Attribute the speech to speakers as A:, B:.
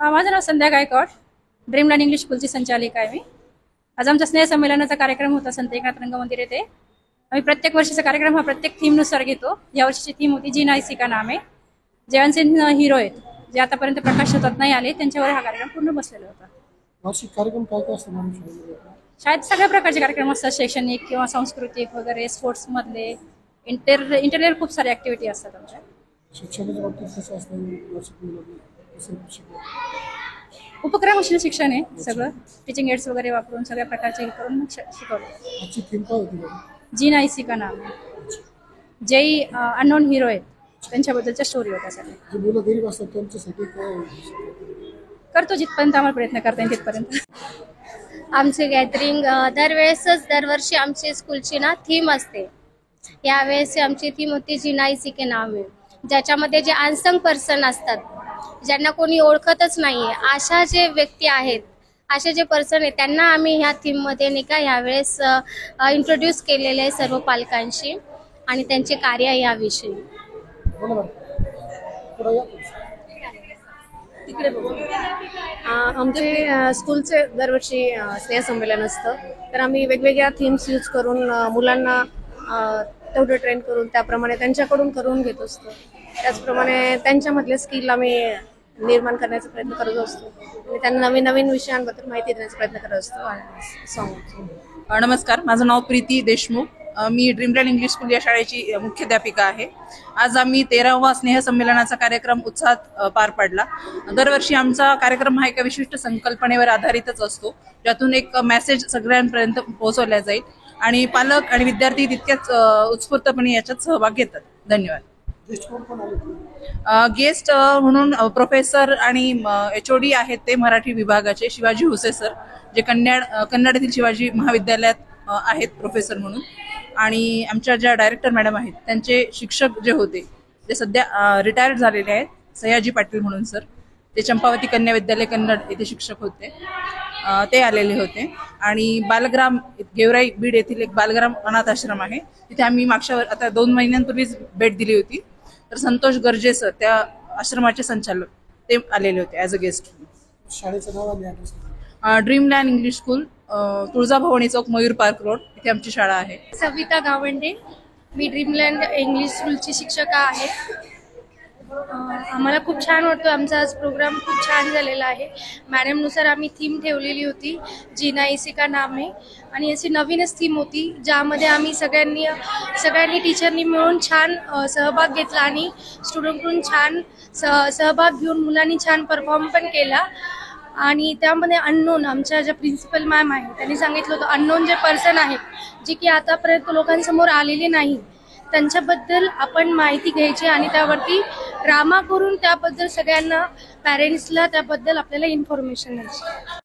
A: माझं नाव संध्या Gaikwad, Dreamland English स्कूलची संचालिका आहे मी. आज आमचा स्नेहसंमेलनाचा कार्यक्रम होता संत एकनाथ रंगमंदिर येथे. आम्ही प्रत्येक वर्षीचा कार्यक्रम हा प्रत्येक थीमनुसार घेतो. या वर्षीची थीम होती जीना इसी का नाम है. जे अनसीन हिरो आहेत, जे आतापर्यंत प्रकाशित नाही आले, त्यांच्यावर हा कार्यक्रम पूर्ण बसलेला होता.
B: वार्षिक कार्यक्रम काय काय असतात?
A: शाळेत सगळ्या प्रकारचे कार्यक्रम असतात, शैक्षणिक किंवा सांस्कृतिक वगैरे, स्पोर्ट्स मधले, इंटरनेट खूप सारे ऍक्टिव्हिटी असतात आमच्या.
B: शिक्षणाच्या बाबतीत कसं असतं?
A: उपक्रमशील शिक्षण आहे सगळं. टीचिंग एड्स वगैरे वापरून सगळ्या प्रकारचे करून मग शिकवलं.
B: आजची थीम काय होती?
A: जीना इसी का नाम है. जे अननोन हिरो आहेत त्यांच्याबद्दलच्या स्टोरी होत्या सगळ्या.
B: जे मुलं गरीब असतात त्यांच्यासाठी काय
A: करतो जिथपर्यंत आम्हाला प्रयत्न करता येईल तिथपर्यंत.
C: आमचे गॅदरिंग दरवर्षी आमची स्कूलची थीम असते. यावेळेस आमची थीम होती जीना इसी के नाम है, ज्याच्यामध्ये जे अनसंग पर्सन असतात, ज्यांना कोणी ओळखतच नाहीये, अशा जे व्यक्ती आहेत, असे जे पर्सन आहेत, त्यांना आम्ही ह्या थीम मध्ये नाही का यावेळेस इंट्रोड्यूस केलेले आहे सर्व पालकांशी आणि त्यांचे कार्य याविषयी.
D: आमचे स्कूलचे दरवर्षी स्नेहसंमेलन असतं, तर आम्ही वेगवेगळ्या थीम्स यूज करून मुलांना तेवढं ट्रेन करून त्याप्रमाणे त्यांच्याकडून करून घेत असतो. त्याचप्रमाणे त्यांच्यामधले स्किल आम्ही निर्माण करण्याचा प्रयत्न करत असतो आणि त्यांना नवीन नवीन विषयांबद्दल माहिती देण्याचा प्रयत्न करत असतो.
E: नमस्कार, माझं नाव प्रीती देशमुख. मी ड्रीमलँड इंग्लिश स्कूल या शाळेची मुख्याध्यापिका आहे. आज आम्ही 13वा स्नेहसंमेलनाचा कार्यक्रम उत्साहात पार पाडला. दरवर्षी आमचा कार्यक्रम हा एका विशिष्ट संकल्पनेवर आधारितच असतो, ज्यातून एक मेसेज सगळ्यांपर्यंत पोहोचवला जाईल आणि पालक आणि विद्यार्थी तितक्याच उत्स्फूर्तपणे याच्यात सहभाग घेतात. धन्यवाद. गेस्ट म्हणून प्रोफेसर आणि HOD आहेत ते मराठी विभागाचे शिवाजी हुसे सर, जे कन्नड येथील शिवाजी महाविद्यालयात आहेत प्रोफेसर म्हणून. आणि आमच्या ज्या डायरेक्टर मॅडम आहेत त्यांचे शिक्षक जे होते, ते सध्या रिटायर्ड झालेले आहेत, सयाजी पाटील म्हणून सर, ते चंपावती कन्या विद्यालय कन्नड येथे शिक्षक होते, ते आलेले होते. आणि बालग्राम गेवराई बीड येथील एक बालग्राम अनाथ आश्रम आहे, तिथे आम्ही आता 2 महिन्यांपूर्वीच भेट दिली होती. तर संतोष गर्जे सर, त्या आश्रमाचे संचालक, ते आलेले होते ॲज अ गेस्ट.
B: शाळेचं नाव आणि address?
E: Dreamland English school, Tuljabhavani Chowk, Mayur park road, इथे आमची शाळा आहे.
C: सविता गावंडे, मी ड्रीमलँड इंग्लिश स्कूलची शिक्षिका आहे. आम्हाला खूप छान वाटतं. आमचा आज प्रोग्राम खूप छान झालेला आहे. मॅडमनुसार आम्ही थीम ठेवलेली होती जीना इसी का नाम है, आणि अशी नवीनच थीम होती, ज्यामध्ये आम्ही सगळ्यांनी टीचरनी मिळून छान सहभाग घेतला आणि स्टुडंटकडून छान सहभाग घेऊन मुलांनी छान परफॉर्म पण केला. आणि त्यामध्ये अननोन, आमच्या ज्या प्रिन्सिपल मॅम आहे त्यांनी सांगितलं होतं, अननोन जे पर्सन आहेत, जे की आतापर्यंत लोकांसमोर आलेले नाही, त्यांच्याबद्दल आपण माहिती घ्यायची आणि त्यावरती ड्रामा करून त्याबद्दल सगळ्यांना, पॅरेंट्सला त्याबद्दल आपल्याला इन्फॉर्मेशन द्यायची.